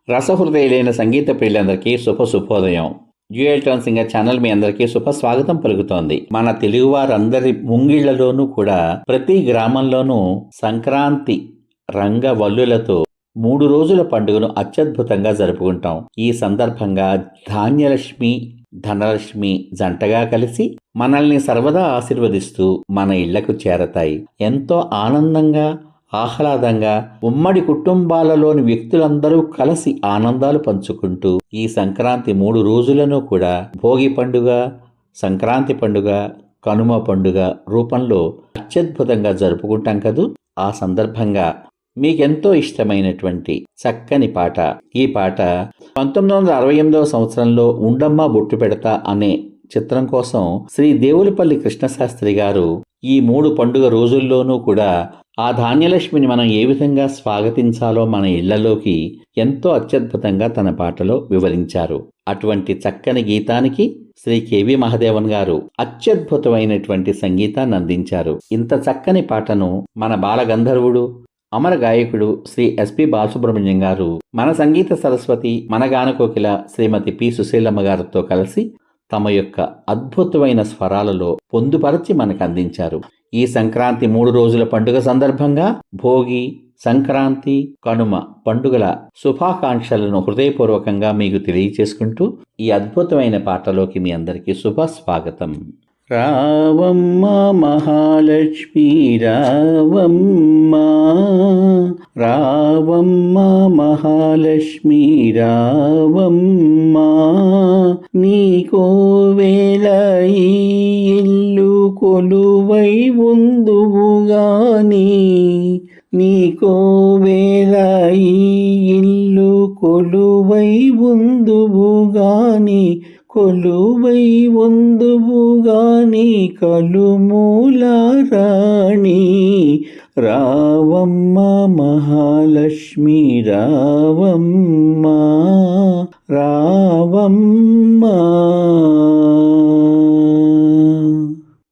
రసహృదయులైన సంగీత ప్రియులందరికీ శుభోదయం. Dual tone singer channel మీ అందరికీ స్వాగతం పలుకుతోంది. మన తెలుగు వారందరి ముంగిళ్లలోనూ కూడా ప్రతి గ్రామంలోనూ సంక్రాంతి రంగవల్లులతో 3 రోజుల పండుగను అత్యద్భుతంగా జరుపుకుంటాం. ఈ సందర్భంగా ధాన్యలక్ష్మి, ధనలక్ష్మి జంటగా కలిసి మనల్ని సర్వదా ఆశీర్వదిస్తూ మన ఇళ్లకు చేరతాయి. ఎంతో ఆనందంగా, ఆహ్లాదంగా ఉమ్మడి కుటుంబాలలోని వ్యక్తులందరూ కలిసి ఆనందాలు పంచుకుంటూ ఈ సంక్రాంతి 3 రోజులను కూడా భోగి పండుగ, సంక్రాంతి పండుగ, కనుమ పండుగ రూపంలో అత్యద్భుతంగా జరుపుకుంటాం కదూ. ఆ సందర్భంగా మీకెంతో ఇష్టమైనటువంటి చక్కని పాట. ఈ పాట 1968వ సంవత్సరంలో ఉండమ్మ బొట్టు పెడతా అనే చిత్రం కోసం శ్రీ దేవులపల్లి కృష్ణశాస్త్రి గారు ఈ 3 పండుగ రోజుల్లోనూ కూడా ఆ ధాన్యలక్ష్మిని మనం ఏ విధంగా స్వాగతించాలో మన ఇళ్లలోకి ఎంతో అత్యద్భుతంగా తన పాటలో వివరించారు. అటువంటి చక్కని గీతానికి శ్రీ కెవి మహదేవన్ గారు అత్యద్భుతమైనటువంటి సంగీతాన్ని అందించారు. ఇంత చక్కని పాటను మన బాలగంధర్వుడు, అమర గాయకుడు శ్రీ ఎస్పి బాలసుబ్రహ్మణ్యం గారు, మన సంగీత సరస్వతి, మన గానకోకిల శ్రీమతి పి సుశీలమ్మ గారితో కలిసి తమ యొక్క అద్భుతమైన స్వరాలలో పొందుపరచి మనకు అందించారు. ఈ సంక్రాంతి 3 రోజుల పండుగ సందర్భంగా భోగి, సంక్రాంతి, కనుమ పండుగల శుభాకాంక్షలను హృదయపూర్వకంగా మీకు తెలియచేసుకుంటూ ఈ అద్భుతమైన పాటలోకి మీ అందరికీ స్వాగతం. రావమ్మ మహాలక్ష్మి రావమ్మ, రావమ్మ మహాలక్ష్మి రావమ్మ, నీకోవేళ ఈ ఇల్లు కొలువై ఉందువుగాని, నీకోవేళ ఈ ఇల్లు కొలువై ఉందువుగాని, కొలువై ఉందువుగాని కలుమూల రాణి, రావమ్మ మహాలక్ష్మి రావమ్మ, రావమ్మ.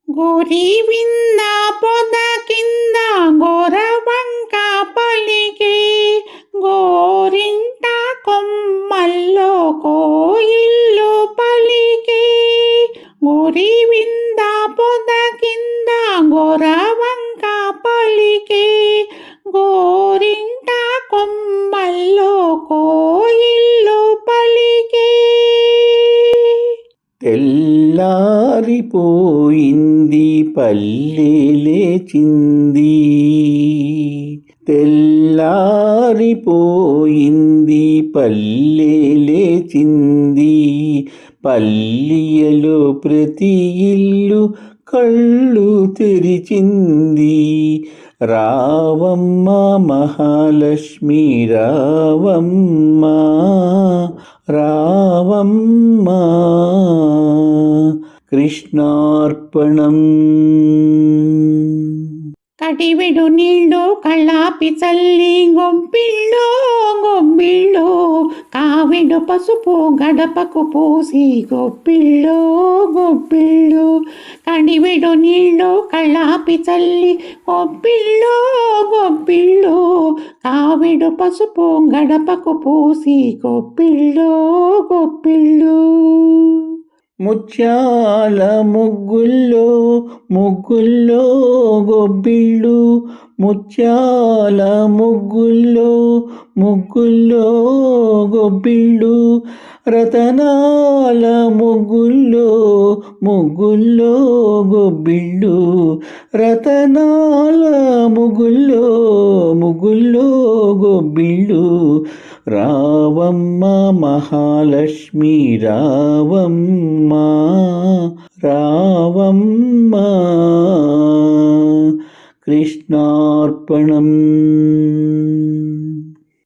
గోరి వింద పొద కింద గోరవంక పలికి, గోరింట కొమ్మల్లో కోయిల్లు పలికి, గోరి వింద పొద కింద గోరవంక పలికి, గోరింట కొమ్మల్లో కోయిల్లు పలికి. తెల్లారిపోయింది పల్లె లేచింది, తెల్లారిపోయింది పల్లె లేచింది, పల్లియలో ప్రతి ఇల్లు కళ్ళు తెరిచింది, రావమ్మ మహాలక్ష్మి రావమ్మ, రావమ్మ. కృష్ణార్పణం. కటివిడు నీళ్ళు కళ్ళాపి చల్లి గొబ్బిళ్ళు గొబ్బిళ్ళు, కావిడు పసుపు గడపకు పూసి గొబ్బిళ్ళు గొబ్బిళ్ళు, కడివిడు నీళ్ళు కళ్ళాపి చల్లి గొబ్బిళ్ళు గొబ్బిళ్ళు, కావిడు పసుపు గడపకు పూసి గొబ్బిళ్ళు గొబ్బిళ్ళు. ముత్యాల ముగ్గుల్లో ముగ్గుల్లో గొబ్బిళ్ళు, ముత్యాల ముగ్గుల్లో ముగ్గుల్లో గొబ్బిళ్ళు, రతనాల ముగ్గుల్లో ముగ్గుల్లో గొబ్బిళ్ళు, రతనాల ముగ్గుల్లో ముగ్గుల్లో గొబ్బిళ్ళు, రావమ్మ మహాలక్ష్మి రావమ్మ, రావమ్మ. కృష్ణార్పణం.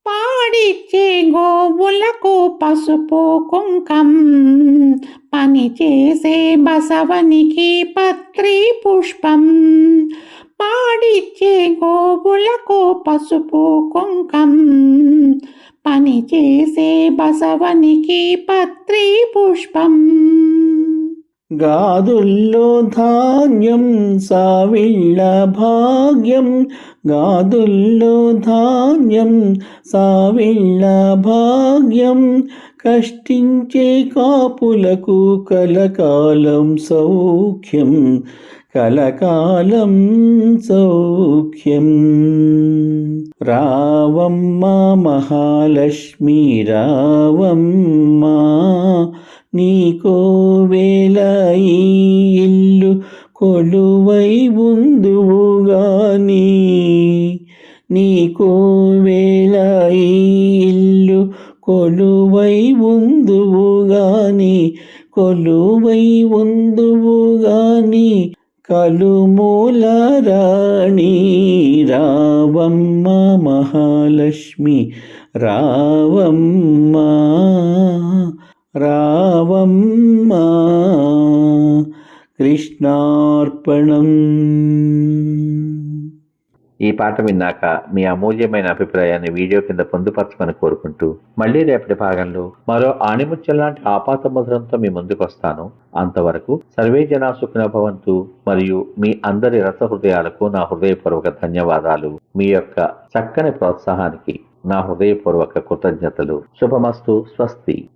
పాడిచ్చే గోవులకు పసుపు కుంకం, పని చేసే బసవనికి పత్రి పుష్పం, పాడిచ్చే గోవులకు పసుపు కుంకం, పని చేసే బసవనికి పత్రి పుష్పం. గాదుల్లో ధాన్యం సావిళ్ళ భాగ్యం, గాదుల్లో ధాన్యం సావిళ్ళ భాగ్యం, కష్టించే కాపులకు కలకాలం సౌఖ్యం, కలకాలం సౌఖ్యం. రావమ్మ మహాలక్ష్మి రావమ్మ, నీకోవేళ ఈ ఇల్లు కొలువై ఉందువుగాని, నీకోవేళ ఈ ఇల్లు కొలువై ఉందువుగాని, కొలువై ఉందువుగాని, కలుమూల రాణి రావమ్మ మహాలక్ష్మి రావమ్మ, రావమ్మ. కృష్ణార్పణం. ఈ పాట విన్నాక మీ అమూల్యమైన అభిప్రాయాన్ని వీడియో కింద పొందుపరచమని కోరుకుంటూ మళ్ళీ రేపటి భాగంలో మరో ఆణిముత్యం లాంటి ఆపాత మధురంతో మీ ముందుకు వస్తాను. అంతవరకు సర్వే జనా సుఖినో భవంతు. మరియు మీ అందరి రసహృదయాలకు నా హృదయపూర్వక ధన్యవాదాలు. మీ యొక్క చక్కని ప్రోత్సాహానికి నా హృదయపూర్వక కృతజ్ఞతలు. శుభమస్తు. స్వస్తి.